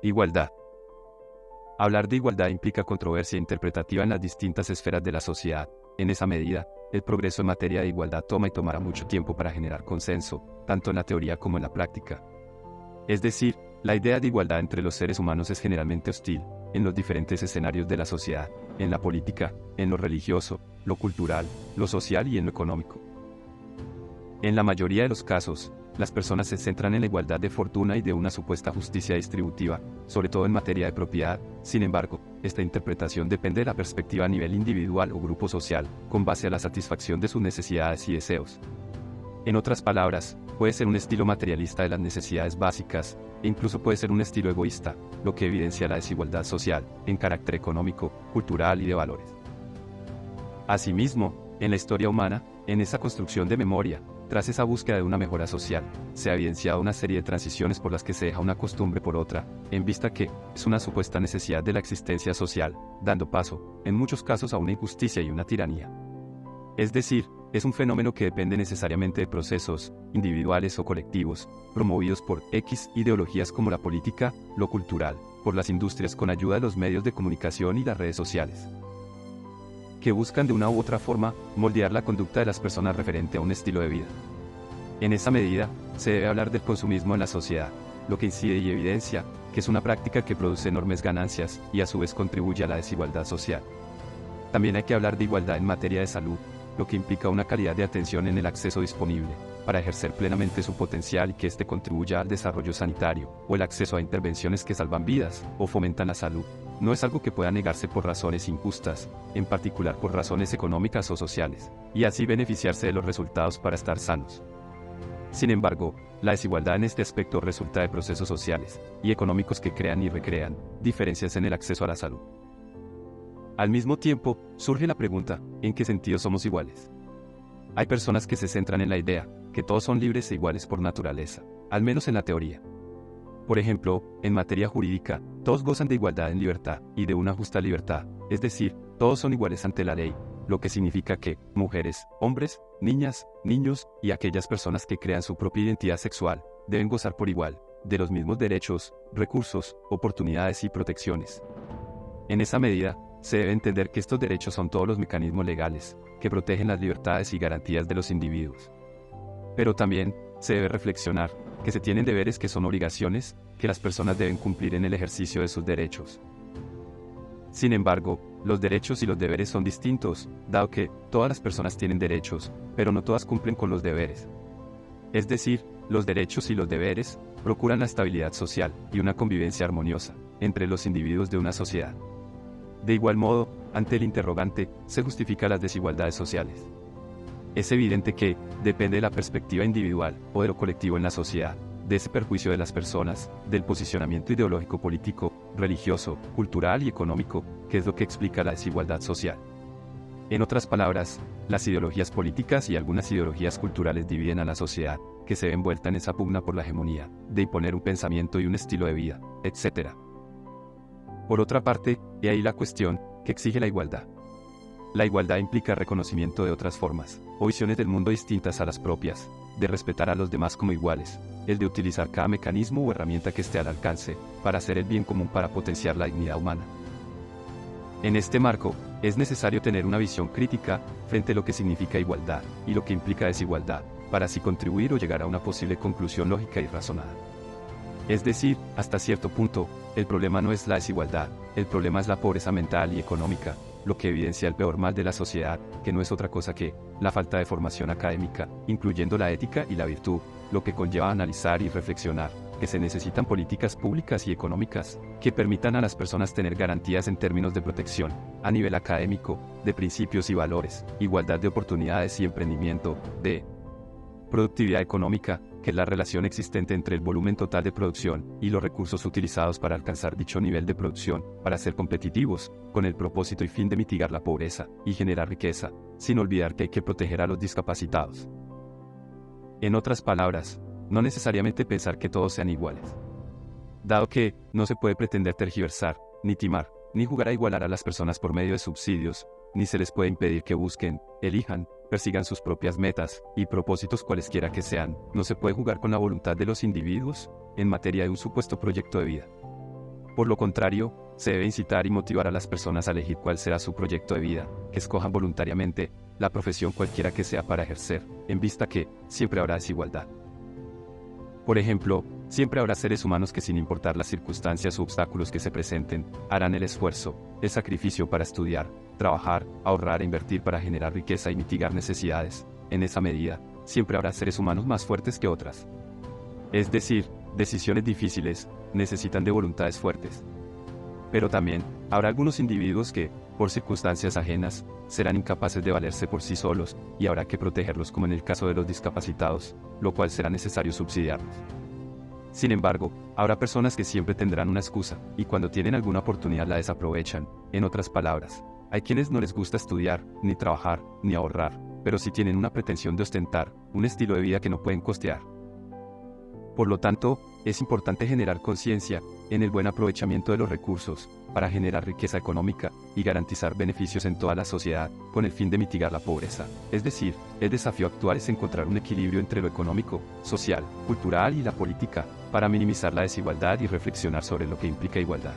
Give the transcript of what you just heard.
Igualdad. Hablar de igualdad implica controversia interpretativa en las distintas esferas de la sociedad. En esa medida, el progreso en materia de igualdad toma y tomará mucho tiempo para generar consenso, tanto en la teoría como en la práctica. Es decir, la idea de igualdad entre los seres humanos es generalmente hostil, en los diferentes escenarios de la sociedad, en la política, en lo religioso, lo cultural, lo social y en lo económico. En la mayoría de los casos, las personas se centran en la igualdad de fortuna y de una supuesta justicia distributiva, sobre todo en materia de propiedad. Sin embargo, esta interpretación depende de la perspectiva a nivel individual o grupo social, con base a la satisfacción de sus necesidades y deseos. En otras palabras, puede ser un estilo materialista de las necesidades básicas, e incluso puede ser un estilo egoísta, lo que evidencia la desigualdad social, en carácter económico, cultural y de valores. Asimismo, en la historia humana, en esa construcción de memoria, tras esa búsqueda de una mejora social, se ha evidenciado una serie de transiciones por las que se deja una costumbre por otra, en vista que es una supuesta necesidad de la existencia social, dando paso, en muchos casos, a una injusticia y una tiranía. Es decir, es un fenómeno que depende necesariamente de procesos, individuales o colectivos, promovidos por X ideologías como la política, lo cultural, por las industrias con ayuda de los medios de comunicación y las redes sociales, que buscan de una u otra forma moldear la conducta de las personas referente a un estilo de vida. En esa medida, se debe hablar del consumismo en la sociedad, lo que incide y evidencia que es una práctica que produce enormes ganancias y a su vez contribuye a la desigualdad social. También hay que hablar de igualdad en materia de salud, lo que implica una calidad de atención en el acceso disponible, para ejercer plenamente su potencial y que éste contribuya al desarrollo sanitario, o el acceso a intervenciones que salvan vidas o fomentan la salud. No es algo que pueda negarse por razones injustas, en particular por razones económicas o sociales, y así beneficiarse de los resultados para estar sanos. Sin embargo, la desigualdad en este aspecto resulta de procesos sociales y económicos que crean y recrean diferencias en el acceso a la salud. Al mismo tiempo, surge la pregunta, ¿en qué sentido somos iguales? Hay personas que se centran en la idea, que todos son libres e iguales por naturaleza, al menos en la teoría. Por ejemplo, en materia jurídica, todos gozan de igualdad en libertad y de una justa libertad, es decir, todos son iguales ante la ley, lo que significa que mujeres, hombres, niñas, niños y aquellas personas que crean su propia identidad sexual, deben gozar por igual de los mismos derechos, recursos, oportunidades y protecciones. En esa medida, se debe entender que estos derechos son todos los mecanismos legales que protegen las libertades y garantías de los individuos. Pero también se debe reflexionar que se tienen deberes que son obligaciones que las personas deben cumplir en el ejercicio de sus derechos. Sin embargo, los derechos y los deberes son distintos, dado que todas las personas tienen derechos, pero no todas cumplen con los deberes. Es decir, los derechos y los deberes procuran la estabilidad social y una convivencia armoniosa entre los individuos de una sociedad. De igual modo, ante el interrogante, se justifican las desigualdades sociales. Es evidente que, depende de la perspectiva individual o de lo colectivo en la sociedad, de ese perjuicio de las personas, del posicionamiento ideológico político, religioso, cultural y económico, que es lo que explica la desigualdad social. En otras palabras, las ideologías políticas y algunas ideologías culturales dividen a la sociedad, que se ve envuelta en esa pugna por la hegemonía, de imponer un pensamiento y un estilo de vida, etc. Por otra parte, he ahí la cuestión, que exige la igualdad. La igualdad implica reconocimiento de otras formas, o visiones del mundo distintas a las propias, de respetar a los demás como iguales, el de utilizar cada mecanismo o herramienta que esté al alcance, para hacer el bien común para potenciar la dignidad humana. En este marco, es necesario tener una visión crítica, frente a lo que significa igualdad, y lo que implica desigualdad, para así contribuir o llegar a una posible conclusión lógica y razonada. Es decir, hasta cierto punto, el problema no es la desigualdad, el problema es la pobreza mental y económica, lo que evidencia el peor mal de la sociedad, que no es otra cosa que la falta de formación académica, incluyendo la ética y la virtud, lo que conlleva analizar y reflexionar, que se necesitan políticas públicas y económicas, que permitan a las personas tener garantías en términos de protección, a nivel académico, de principios y valores, igualdad de oportunidades y emprendimiento, de productividad económica, que es la relación existente entre el volumen total de producción y los recursos utilizados para alcanzar dicho nivel de producción, para ser competitivos, con el propósito y fin de mitigar la pobreza y generar riqueza, sin olvidar que hay que proteger a los discapacitados. En otras palabras, no necesariamente pensar que todos sean iguales. Dado que no se puede pretender tergiversar, ni timar, ni jugar a igualar a las personas por medio de subsidios, ni se les puede impedir que busquen, elijan, persigan sus propias metas y propósitos cualesquiera que sean, no se puede jugar con la voluntad de los individuos en materia de un supuesto proyecto de vida. Por lo contrario, se debe incitar y motivar a las personas a elegir cuál será su proyecto de vida, que escojan voluntariamente la profesión cualquiera que sea para ejercer, en vista que siempre habrá desigualdad. Por ejemplo, siempre habrá seres humanos que sin importar las circunstancias u obstáculos que se presenten, harán el esfuerzo, el sacrificio para estudiar, trabajar, ahorrar e invertir para generar riqueza y mitigar necesidades. En esa medida, siempre habrá seres humanos más fuertes que otras. Es decir, decisiones difíciles necesitan de voluntades fuertes. Pero también, habrá algunos individuos que, por circunstancias ajenas, serán incapaces de valerse por sí solos, y habrá que protegerlos como en el caso de los discapacitados, lo cual será necesario subsidiarlos. Sin embargo, habrá personas que siempre tendrán una excusa, y cuando tienen alguna oportunidad la desaprovechan. En otras palabras, hay quienes no les gusta estudiar, ni trabajar, ni ahorrar, pero sí tienen una pretensión de ostentar, un estilo de vida que no pueden costear. Por lo tanto, es importante generar conciencia en el buen aprovechamiento de los recursos, para generar riqueza económica y garantizar beneficios en toda la sociedad, con el fin de mitigar la pobreza. Es decir, el desafío actual es encontrar un equilibrio entre lo económico, social, cultural y la política, para minimizar la desigualdad y reflexionar sobre lo que implica igualdad.